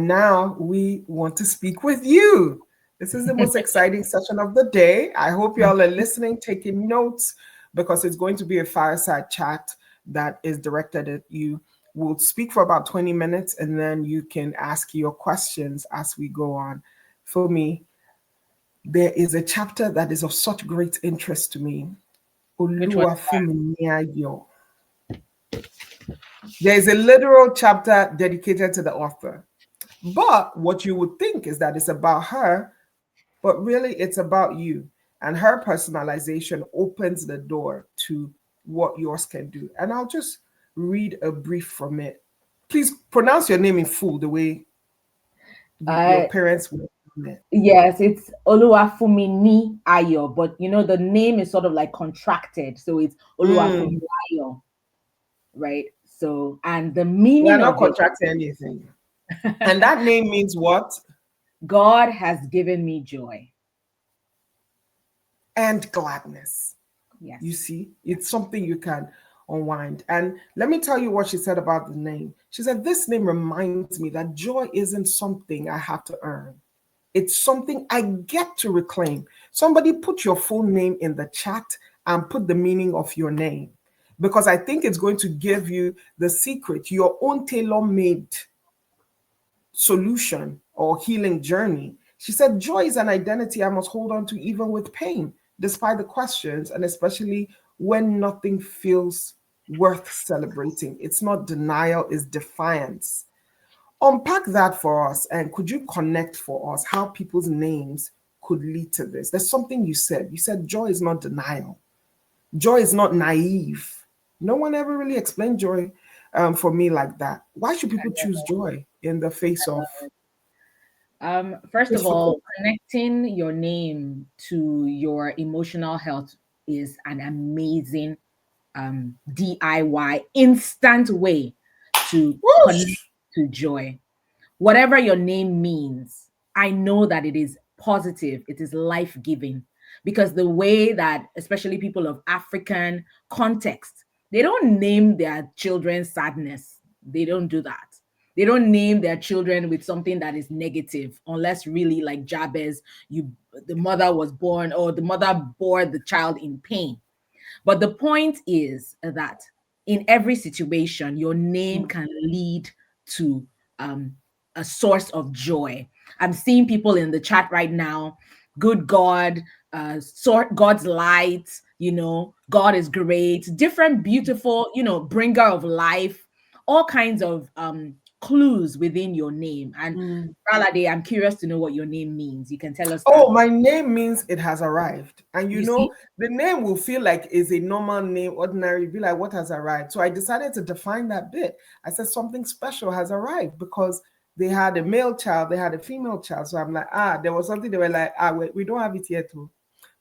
Now we want to speak with you. This is the most exciting session of the day. I hope you all are listening, taking notes, because it's going to be a fireside chat that is directed at you. We'll speak for about 20 minutes and then you can ask your questions as we go on. For me, there is a chapter that is of such great interest to me. Which one? Funmi. There is a literal chapter dedicated to the author. But what you would think is that it's about her, but really it's about you. And her personalization opens the door to what yours can do. And I'll just read a brief from it. Please pronounce your name in full the way your Uh, parents would. yes, it's Oluwafumi Ayo, but the name is sort of like contracted, so it's Mm, Oluwafumi Ayo, right? So, and the we are meaning not of it, contracting anything. And that name means what? God has given me joy. And gladness. Yes. You see, it's something you can unwind. And let me tell you what she said about the name. She said, this name reminds me that joy isn't something I have to earn. It's something I get to reclaim. Somebody put your full name in the chat and put the meaning of your name, because I think it's going to give you the secret, your own tailor made solution or healing journey. She said, joy is an identity I must hold on to even with pain, despite the questions, and especially when nothing feels worth celebrating. It's not denial, it's defiance. Unpack that for us, and could you connect for us how people's names could lead to this? There's something you said. You said joy is not denial, joy is not naive. No one ever really explained joy for me like that. Why should people choose joy in the face of First of all, difficult? connecting your name to your emotional health is an amazing DIY instant way to connect Whoosh! to joy. Whatever your name means, I know that it is positive, it is life giving. Because the way that, especially people of African context, they don't name their children sadness. They don't do that. They don't name their children with something that is negative, unless really like Jabez, the mother was born or the mother bore the child in pain. But the point is that in every situation, your name can lead to um, a source of joy. I'm seeing people in the chat right now. Good God, God's light, God is great, different beautiful, bringer of life, all kinds of clues within your name. And Mm. Bralade, I'm curious to know what your name means. You can tell us that. Oh, my name means it has arrived. And You see? the name will feel like is a normal name, ordinary, be like, what has arrived? So I decided to define that bit. I said something special has arrived because they had a male child, they had a female child. So I'm like, there was something they were like, we don't have it yet. Too.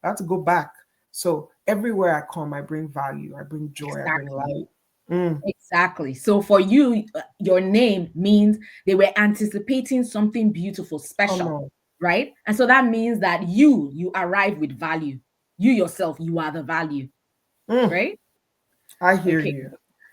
I have to go back. So everywhere I come, I bring value, I bring joy, I bring Exactly. light. Mm, Exactly. So for you, your name means they were anticipating something beautiful, come special, on. right? And so that means that you arrive with value. You yourself, you are the value, Mm, right? I hear Okay. you.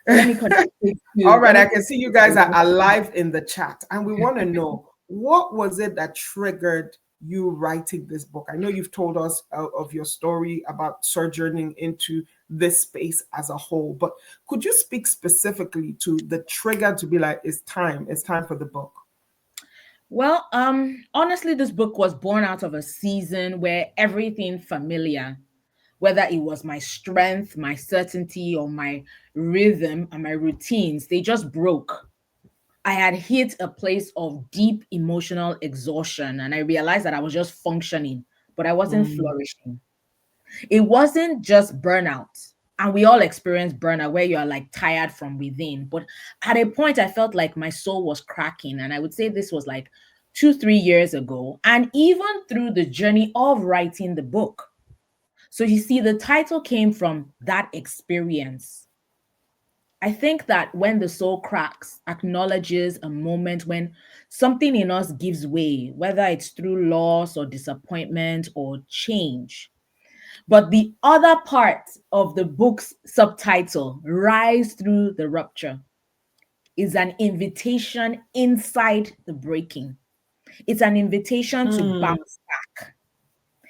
So let me connect it All to right, let I me can see you guys are alive in the chat, and we want to know what was it that triggered you writing this book. I know you've told us of your story about sojourning into this space as a whole, but could you speak specifically to the trigger to be like, it's time for the book? Well, honestly, this book was born out of a season where everything familiar, whether it was my strength, my certainty, or my rhythm and my routines, they just broke. I had hit a place of deep emotional exhaustion and I realized that I was just functioning, but I wasn't Mm, flourishing. It wasn't just burnout. And we all experience burnout where you are like tired from within. But at a point, I felt like my soul was cracking. And I would say this was like 2, 3 years ago. And even through the journey of writing the book. So you see, the title came from that experience. I think that when the soul cracks, acknowledges a moment when something in us gives way, whether it's through loss or disappointment or change. But the other part of the book's subtitle, Rise Through the Rupture, is an invitation inside the breaking. It's an invitation to Mm, bounce back.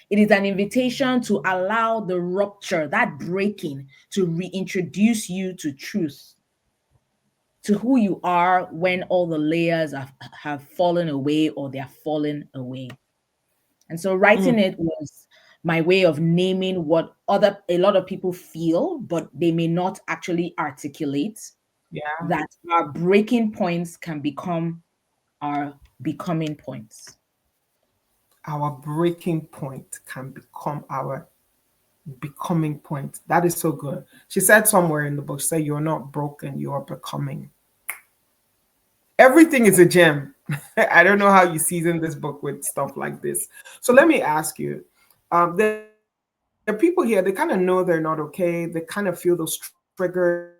It is an invitation to allow the rupture, that breaking, to reintroduce you to truth, to who you are when all the layers have fallen away or they're fallen away. And so writing mm, it was my way of naming what other a lot of people feel, but they may not actually articulate, yeah. that our breaking points can become our becoming points. Our breaking point can become our becoming point. That is so good. She said somewhere in the book, say you're not broken, you are becoming. Everything is a gem. I don't know how you season this book with stuff like this. So let me ask you, there are people here, they kind of know they're not okay. They kind of feel those triggers.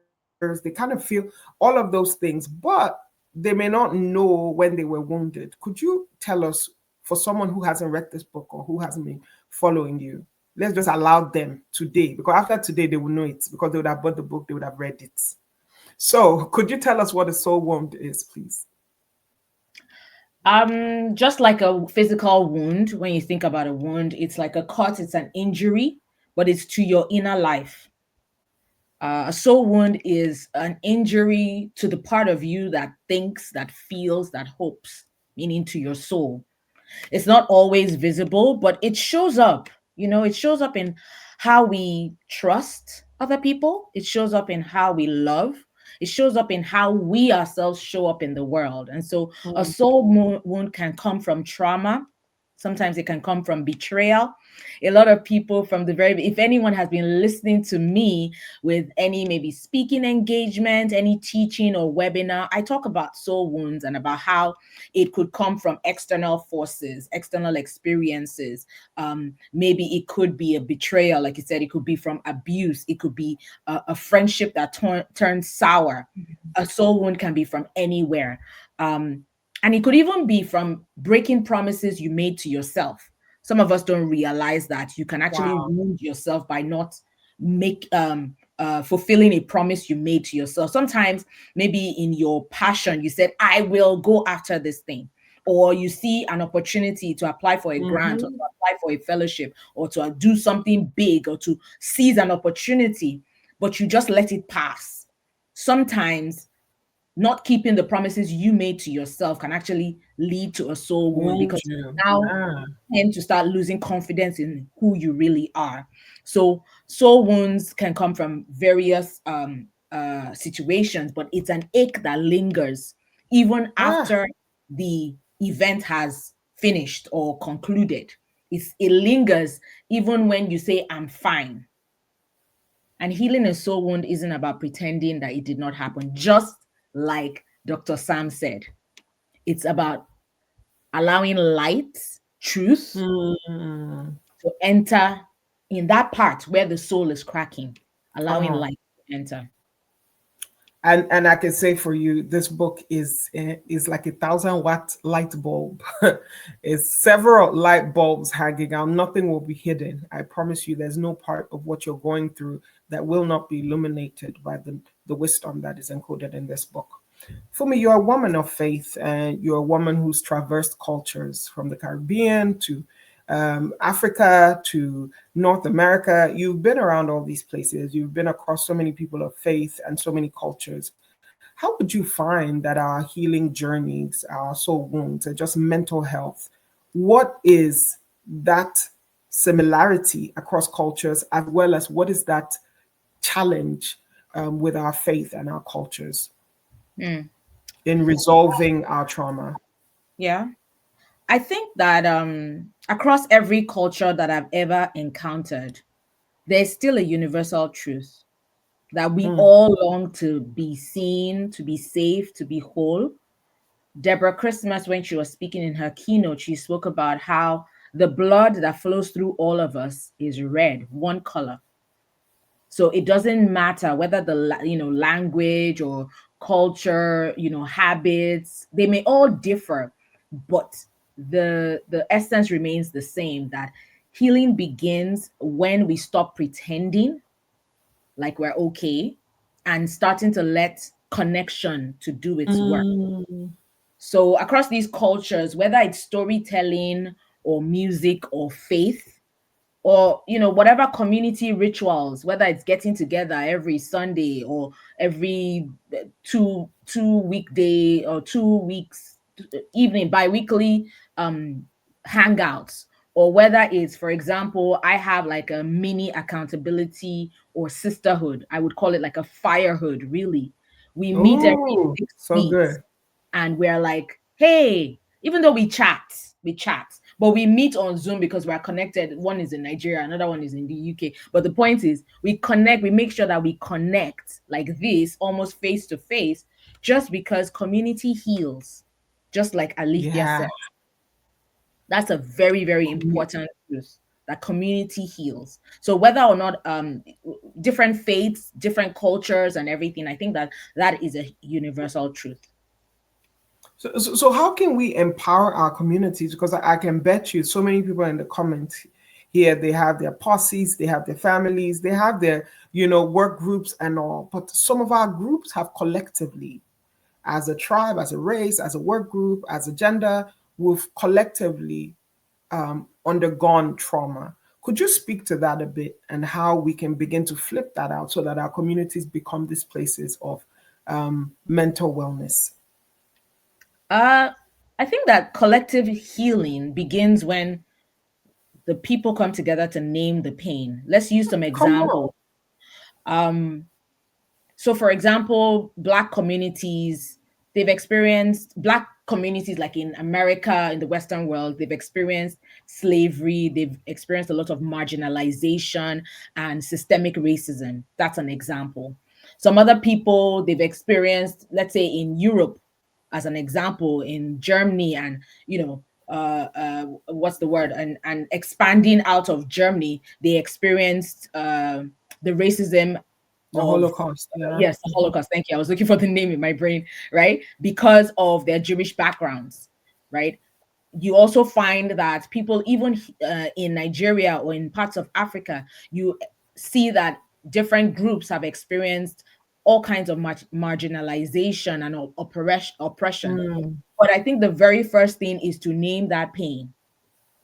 They kind of feel all of those things, but they may not know when they were wounded. Could you tell us, for someone who hasn't read this book or who hasn't been following you, let's just allow them today, because after today they will know it, because they would have bought the book, they would have read it. So could you tell us what a soul wound is, please? Just like a physical wound, when you think about a wound, it's like a cut, it's an injury, but it's to your inner life. A soul wound is an injury to the part of you that thinks, that feels, that hopes, meaning to your soul. It's not always visible, but it shows up. It shows up in how we trust other people. It shows up in how we love. It shows up in how we ourselves show up in the world. And so a Mm, soul wound can come from trauma. Sometimes it can come from betrayal. A lot of people from the very, if anyone has been listening to me with any maybe speaking engagement, any teaching or webinar, I talk about soul wounds and about how it could come from external forces, external experiences. Maybe it could be a betrayal, like you said, it could be from abuse, it could be a friendship that turned sour. A soul wound can be from anywhere. And it could even be from breaking promises you made to yourself. Some of us don't realize that you can actually wow. wound yourself by not make fulfilling a promise you made to yourself. Sometimes maybe in your passion you said, I will go after this thing, or you see an opportunity to apply for a grant or to Hmm. apply for a fellowship or to do something big or to seize an opportunity, but you just let it pass. Sometimes not keeping the promises you made to yourself can actually lead to a soul wound, Wound because you. now Yeah. tend to start losing confidence in who you really are. So soul wounds can come from various situations, but it's an ache that lingers even Ah. after the event has finished or concluded. It lingers even when you say I'm fine. And healing a soul wound isn't about pretending that it did not happen, just like Dr. Sam said. It's about allowing light, truth Mm. to enter in that part where the soul is cracking, allowing Uh-huh. light to enter. And I can say for you, this book is like 1,000 watt light bulb. It's several light bulbs hanging out. Nothing will be hidden. I promise you, there's no part of what you're going through that will not be illuminated by the wisdom that is encoded in this book. For me, you're a woman of faith, and you're a woman who's traversed cultures from the Caribbean to Africa to North America. You've been around all these places. You've been across so many people of faith and so many cultures. How would you find that our healing journeys, our soul wounds, and just mental health, what is that similarity across cultures, as well as what is that challenge with our faith and our cultures Mm, in resolving our trauma? yeah. I think that across every culture that I've ever encountered, there's still a universal truth that we Mm, all long to be seen, to be safe, to be whole. Deborah Christmas, when she was speaking in her keynote, she spoke about how the blood that flows through all of us is red, one color. So it doesn't matter whether language or culture, habits, they may all differ, but the essence remains the same, that healing begins when we stop pretending like we're okay and starting to let connection to do its work. Mm. So across these cultures, whether it's storytelling or music or faith, or whatever community rituals, whether it's getting together every Sunday or every two weekday or 2 weeks evening bi-weekly um hangouts, or whether it's, for example, I have like a mini accountability or sisterhood. I would call it like a firehood, really. We meet every Oh, 6 weeks, so good. and we're like, hey, even though we chat, but we meet on Zoom because we're connected. One is in Nigeria, another one is in the UK. But the point is, we connect, we make sure that we connect like this, almost face to face, just because community heals, just like Alethea Yeah. said. That's a very, very Commu- important truth, that community heals. So whether or not different faiths, different cultures, and everything, I think that that is a universal truth. So how can we empower our communities? Because I can bet you so many people in the comments here, they have their posses, they have their families, they have their, work groups and all. But some of our groups have collectively, as a tribe, as a race, as a work group, as a gender, we've collectively undergone trauma. Could you speak to that a bit and how we can begin to flip that out so that our communities become these places of mental wellness? Uh, I think that collective healing begins when the people come together to name the pain. Let's use some Come on. examples. Um, so, for example, Black communities, Black communities like in America, in the Western world, they've experienced slavery, they've experienced a lot of marginalization and systemic racism. That's an example. Some other people, they've experienced, let's say in Europe, as an example, in Germany, and what's the word, and expanding out of Germany, they experienced the racism The of, Holocaust, yeah. yes, the Holocaust. Thank you. I was looking for the name in my brain, right? Because of their Jewish backgrounds, right? You also find that people, even in Nigeria or in parts of Africa, you see that different groups have experienced all kinds of marginalization and oppression. Mm, But I think the very first thing is to name that pain.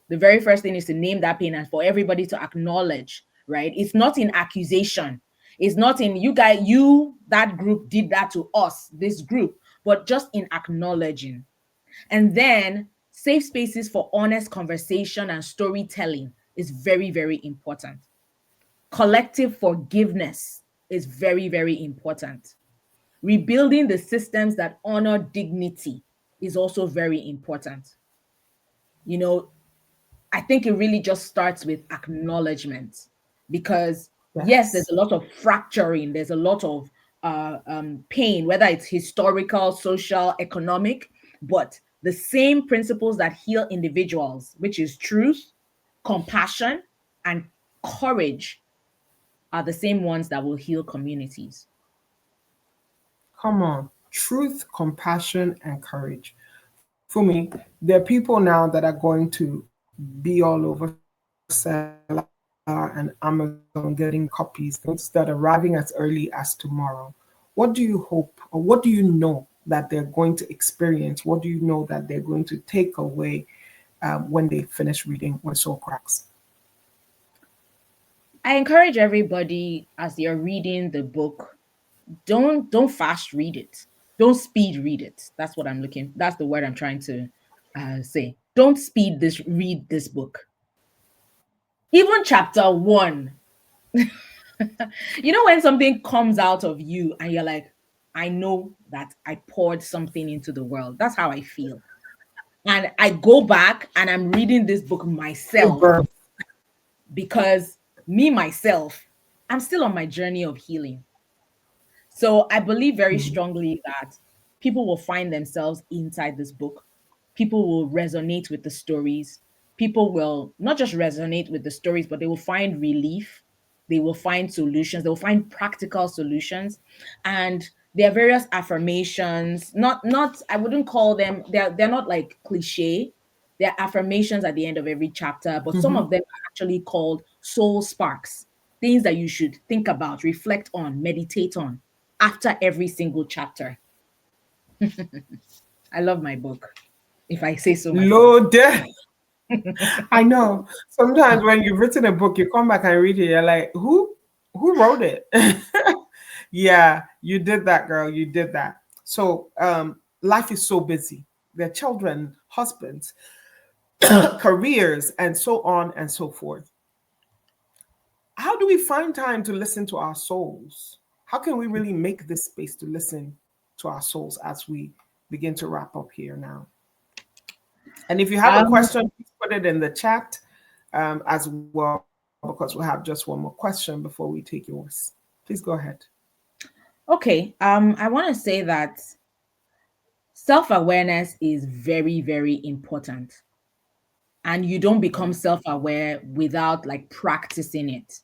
The very first thing is to name that pain and for everybody to acknowledge, right? It's not in accusation. It's not in you guys, that group did that to us, this group, but just in acknowledging. And then safe spaces for honest conversation and storytelling is very, very important. Collective forgiveness is very, very important. Rebuilding the systems that honor dignity is also very important. You know, I think it really just starts with acknowledgement, because yes, there's yes. a lot of fracturing, there's a lot of pain, whether it's historical, social, economic, but the same principles that heal individuals, which is truth, compassion, and courage, are the same ones that will heal communities. Come on. Truth, compassion, and courage. For me, there are people now that are going to be all over Seller and Amazon getting copies, going to start arriving as early as tomorrow. What do you hope, or what do you know that they're going to experience? What do you know that they're going to take away when they finish reading When Soul Cracks? I encourage everybody, as you're reading the book, don't fast read it. Don't speed read it. That's the word I'm trying to say. Don't read this book. Even chapter 1. When something comes out of you and you're like, I know that I poured something into the world. That's how I feel. And I go back and I'm reading this book myself, Rebirth. because me myself, I'm still on my journey of healing. So I believe very strongly that people will find themselves inside this book. People will resonate with the stories. People will not just resonate with the stories, but they will find relief. They will find solutions. They will find practical solutions. And there are various affirmations. Not I wouldn't call them, they're not like cliche. They're affirmations at the end of every chapter, but some Mhm. of them are actually called soul sparks, things that you should think about, reflect on, meditate on. after every single chapter. I love my book, if I say so myself. Loaded. I know. Sometimes when you've written a book, you come back and read it, you're like, who wrote it? Yeah, you did that, girl. You did that. So life is so busy. Their children, husbands, careers, and so on and so forth. How do we find time to listen to our souls? How can we really make this space to listen to our souls as we begin to wrap up here now? And if you have a Um, question, please put it in the chat as well, because we'll have just one more question before we take yours. Please go ahead. okay. I want to say that self-awareness is very, very important. And you don't become self-aware without like practicing it.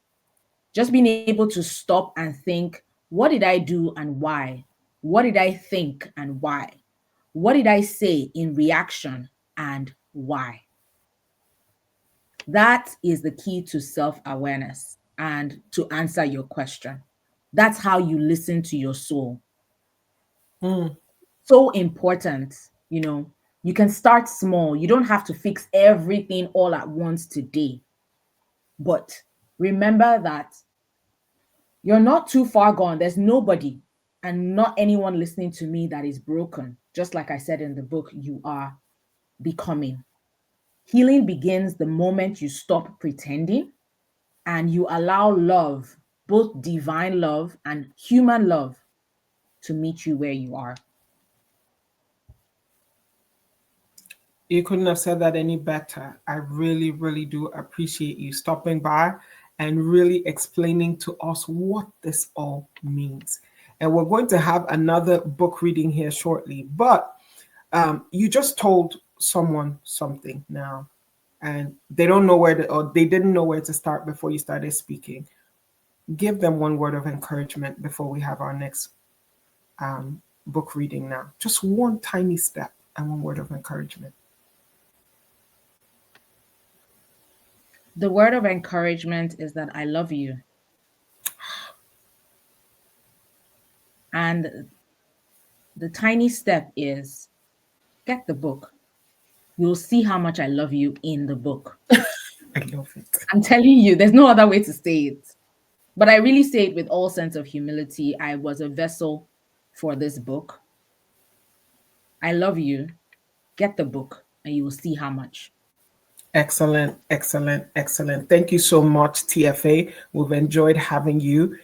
Just being able to stop and think, what did I do and why? What did I think and why? What did I say in reaction and why? That is the key to self awareness and to answer your question. That's how you listen to your soul. Mm. So important, you know. You can start small. You don't have to fix everything all at once today. But remember that you're not too far gone. There's nobody and not anyone listening to me that is broken. Just like I said in the book, you are becoming. Healing begins the moment you stop pretending and you allow love, both divine love and human love, to meet you where you are. You couldn't have said that any better. I really, really do appreciate you stopping by and really explaining to us what this all means. And we're going to have another book reading here shortly. But you just told someone something now, and they don't know where to, or they didn't know where to start before you started speaking. Give them one word of encouragement before we have our next book reading now. Just one tiny step and one word of encouragement. The word of encouragement is that I love you. And the tiny step is get the book. You'll see how much I love you in the book. I love it. I'm telling you, there's no other way to say it. But I really say it with all sense of humility. I was a vessel for this book. I love you. Get the book, and you will see how much. Excellent, excellent, excellent. Thank you so much, TFA. We've enjoyed having you.